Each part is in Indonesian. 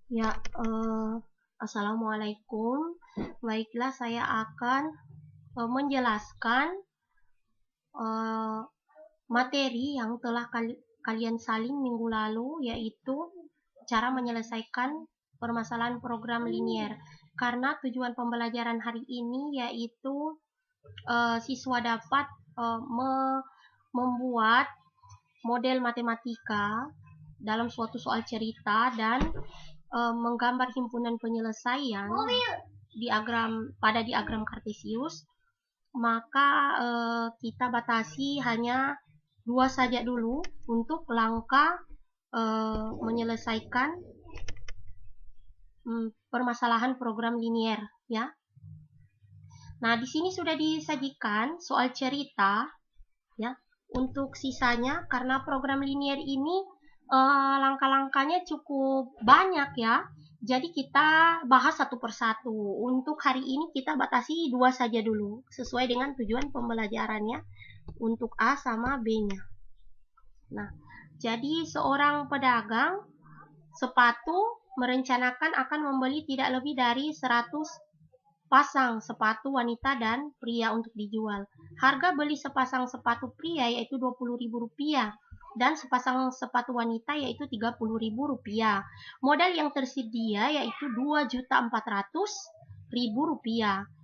Ya, Assalamualaikum. Baiklah, saya akan menjelaskan eh, materi yang telah kalian salin minggu lalu, yaitu cara menyelesaikan permasalahan program linier. Karena tujuan pembelajaran hari ini yaitu siswa dapat membuat model matematika dalam suatu soal cerita dan menggambar himpunan penyelesaian pada diagram kartesius, maka kita batasi hanya 2 saja dulu untuk langkah menyelesaikan permasalahan program linier, ya. Nah, di sini sudah disajikan soal cerita, ya. Untuk sisanya, karena program linier ini langkah-langkahnya cukup banyak, ya. Jadi kita bahas satu persatu. Untuk hari ini kita batasi 2 saja dulu, sesuai dengan tujuan pembelajarannya untuk A sama B-nya. Nah, jadi seorang pedagang sepatu merencanakan akan membeli tidak lebih dari 100 pasang sepatu wanita dan pria untuk dijual. Harga beli sepasang sepatu pria yaitu Rp20.000 dan sepasang sepatu wanita yaitu Rp30.000. Modal yang tersedia yaitu Rp2.400.000.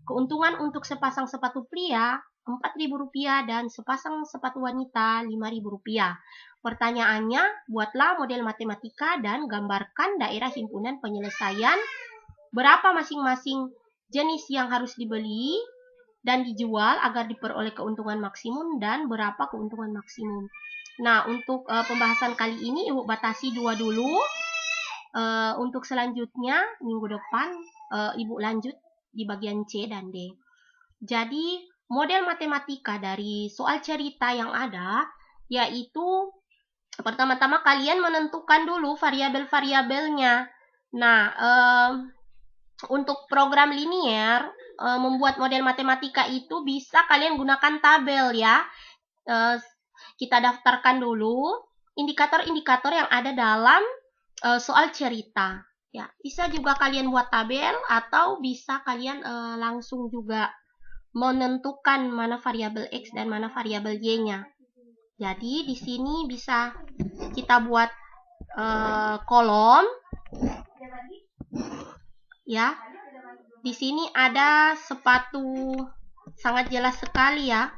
Keuntungan untuk sepasang sepatu pria Rp4.000 dan sepasang sepatu wanita Rp5.000. Pertanyaannya, buatlah model matematika dan gambarkan daerah himpunan penyelesaian. Berapa masing-masing jenis yang harus dibeli dan dijual agar diperoleh keuntungan maksimum dan berapa keuntungan maksimum. Nah, untuk pembahasan kali ini Ibu batasi 2 dulu. Untuk selanjutnya minggu depan Ibu lanjut di bagian C dan D. Jadi, model matematika dari soal cerita yang ada yaitu pertama-tama kalian menentukan dulu variabel-variabelnya. Nah, untuk program linier, membuat model matematika itu bisa kalian gunakan tabel, ya. Kita daftarkan dulu indikator-indikator yang ada dalam soal cerita. Ya, bisa juga kalian buat tabel atau bisa kalian langsung juga menentukan mana variabel X dan mana variabel Y-nya. Jadi di sini bisa kita buat kolom. Ya, di sini ada sepatu, sangat jelas sekali, ya.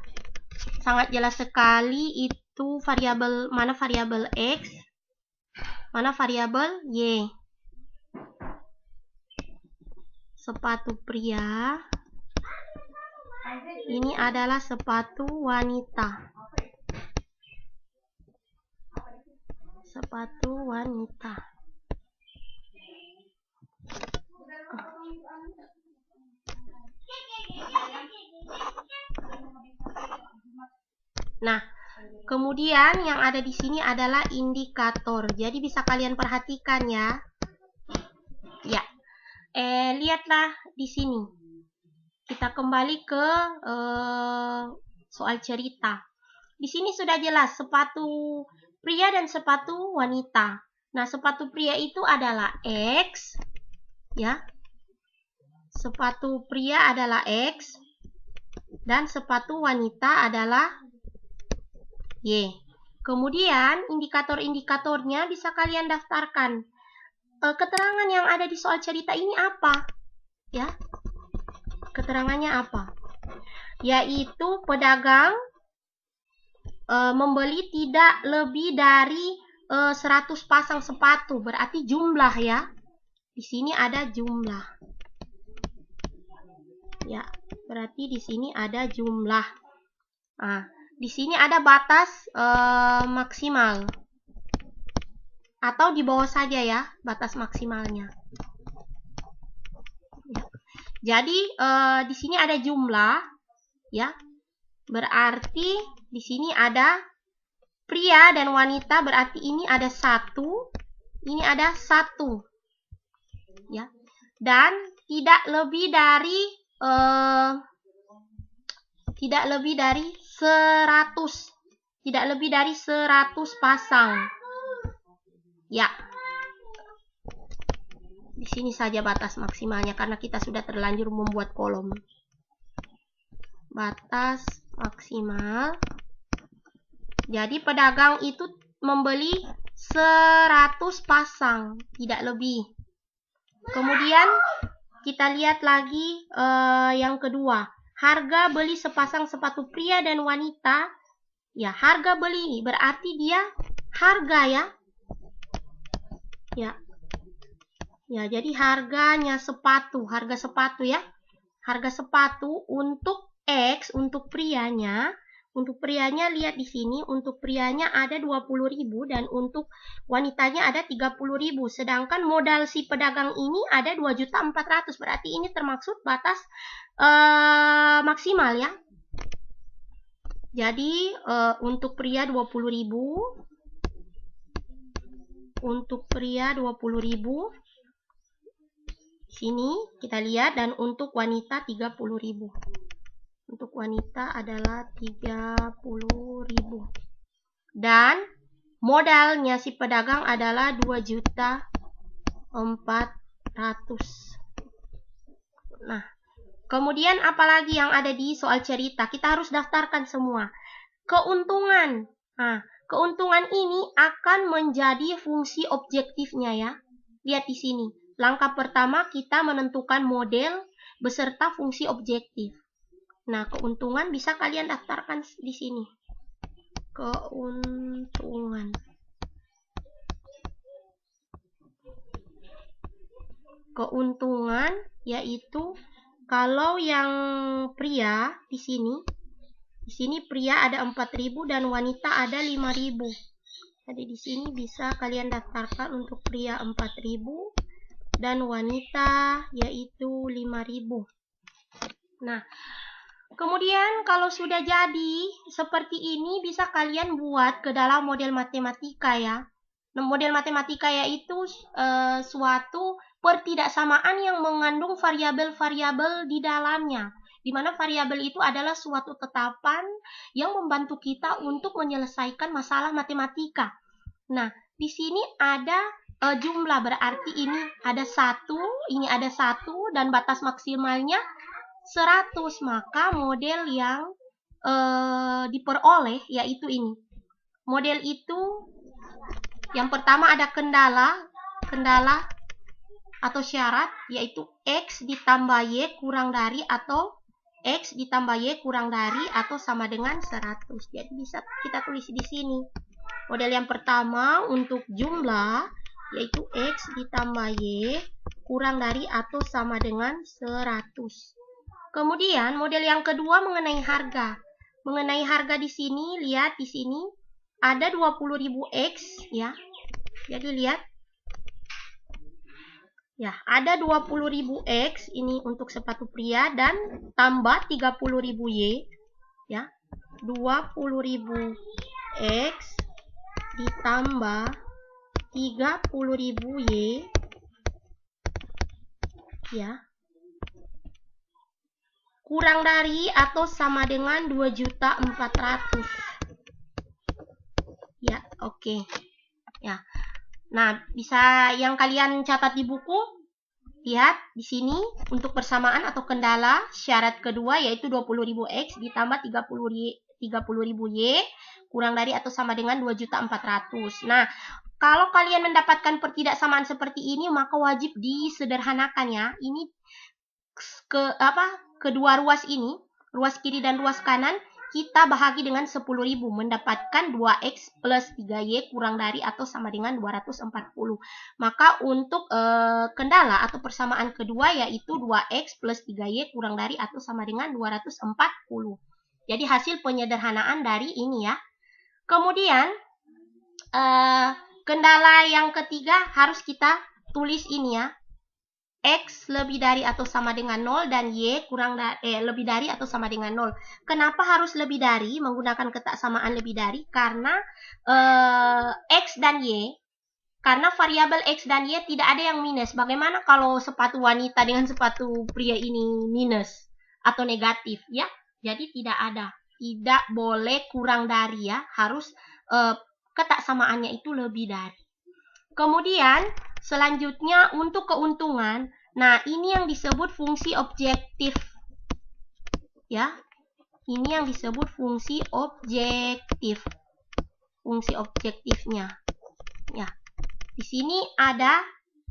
Sangat jelas sekali itu variabel mana variabel X, mana variabel Y. Sepatu pria. Ini adalah sepatu wanita. Sepatu wanita. Nah, kemudian yang ada di sini adalah indikator. Jadi bisa kalian perhatikan, ya. Ya. Lihatlah di sini. Kita kembali ke soal cerita. Di sini sudah jelas sepatu pria dan sepatu wanita. Nah, sepatu pria itu adalah X, ya. Sepatu pria adalah X dan sepatu wanita adalah Y. Kemudian indikator-indikatornya bisa kalian daftarkan. Keterangan yang ada di soal cerita ini apa? Ya. Keterangannya apa? Yaitu pedagang membeli tidak lebih dari 100 pasang sepatu. Berarti jumlah, ya. Di sini ada jumlah. Ya, berarti di sini ada jumlah. Nah, di sini ada batas maksimal. Atau di bawah saja, ya, batas maksimalnya. Ya. Jadi di sini ada jumlah, ya. Berarti di sini ada pria dan wanita, berarti ini ada 1, ini ada 1. Ya. Dan tidak lebih dari 100. Tidak lebih dari 100 pasang. Ya. Di sini saja batas maksimalnya karena kita sudah terlanjur membuat kolom. Batas maksimal. Jadi pedagang itu membeli 100 pasang, tidak lebih. Kemudian kita lihat lagi yang kedua. Harga beli sepasang sepatu pria dan wanita. Ya, harga beli berarti dia harga ya. Ya, jadi harganya sepatu, harga sepatu ya. Harga sepatu untuk X, untuk prianya lihat di sini, untuk prianya ada 20.000 dan untuk wanitanya ada 30.000. Sedangkan modal si pedagang ini ada 2.400.000, berarti ini termaksud batas maksimal ya. Jadi untuk pria 20.000, untuk pria 20.000. Sini kita lihat, dan untuk wanita 30.000. Untuk wanita adalah 30.000. Dan modalnya si pedagang adalah 2.400.000. Nah, kemudian apalagi yang ada di soal cerita? Kita harus daftarkan semua. Keuntungan. Nah, keuntungan ini akan menjadi fungsi objektifnya ya. Lihat di sini. Langkah pertama kita menentukan model beserta fungsi objektif. Nah, keuntungan bisa kalian daftarkan di sini. Keuntungan. Keuntungan yaitu kalau yang pria di sini pria ada 4.000 dan wanita ada 5.000. Jadi di sini bisa kalian daftarkan untuk pria 4.000 dan wanita yaitu 5.000. Nah, kemudian kalau sudah jadi seperti ini bisa kalian buat ke dalam model matematika ya. Nah, model matematika yaitu suatu pertidaksamaan yang mengandung variabel-variabel di dalamnya. Di mana variabel itu adalah suatu tetapan yang membantu kita untuk menyelesaikan masalah matematika. Nah, di sini ada jumlah, berarti ini ada 1, ini ada 1, dan batas maksimalnya 100. Maka model yang diperoleh yaitu ini. Model itu yang pertama ada kendala atau syarat, yaitu X ditambah Y kurang dari atau X ditambah Y kurang dari atau sama dengan 100. Jadi bisa kita tulis di sini. Model yang pertama untuk jumlah yaitu X ditambah Y kurang dari atau sama dengan 100. Kemudian model yang kedua mengenai harga. Mengenai harga di sini, lihat di sini ada 20.000 X ya. Jadi lihat. Ya, ada 20.000 X ini untuk sepatu pria dan tambah 30.000 Y ya. 20.000 X ditambah 30.000 Y ya, kurang dari atau sama dengan 2.400.000 ya. Oke ya. Nah, bisa yang kalian catat di buku, lihat di sini untuk persamaan atau kendala syarat kedua yaitu 20.000 X ditambah 30.000 Y kurang dari atau sama dengan 2.400.000. Nah, kalau kalian mendapatkan pertidaksamaan seperti ini, maka wajib disederhanakan ya. Ini kedua ruas ini, ruas kiri dan ruas kanan, kita bahagi dengan 10.000, mendapatkan 2X plus 3Y kurang dari atau sama dengan 240. Maka untuk kendala atau persamaan kedua yaitu 2X plus 3Y kurang dari atau sama dengan 240. Jadi hasil penyederhanaan dari ini ya. Kemudian kendala yang ketiga harus kita tulis ini ya. X lebih dari atau sama dengan 0 dan Y lebih dari atau sama dengan 0. Kenapa harus lebih dari menggunakan ketaksamaan lebih dari? Karena X dan Y, karena variabel X dan Y tidak ada yang minus. Bagaimana kalau sepatu wanita dengan sepatu pria ini minus atau negatif ya? Jadi tidak ada. Tidak boleh kurang dari ya. Harus ketaksamaannya itu lebih dari. Kemudian Selanjutnya untuk keuntungan. Nah, ini yang disebut fungsi objektif. Ya. Ini yang disebut fungsi objektif. Fungsi objektifnya. Ya. Di sini ada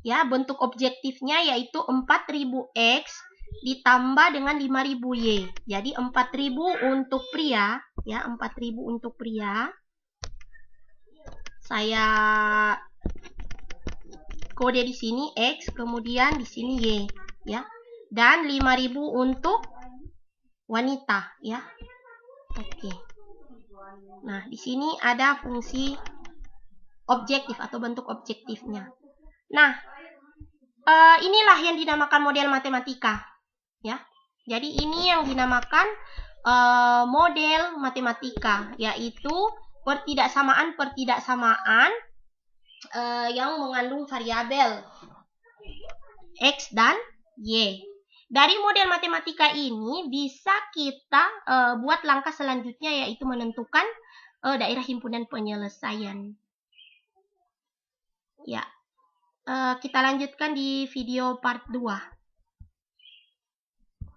ya bentuk objektifnya yaitu 4000X ditambah dengan 5000Y. Jadi 4000 untuk pria, ya 4000 untuk pria. Saya kode di sini X, kemudian di sini Y, ya. Dan 5000 untuk wanita, ya. Oke. Nah, di sini ada fungsi objektif atau bentuk objektifnya. Nah, inilah yang dinamakan model matematika, ya. Jadi ini yang dinamakan model matematika, yaitu pertidaksamaan yang mengandung variabel X dan Y. Dari model matematika ini bisa kita buat langkah selanjutnya, yaitu menentukan daerah himpunan penyelesaian. Ya, kita lanjutkan di video part 2.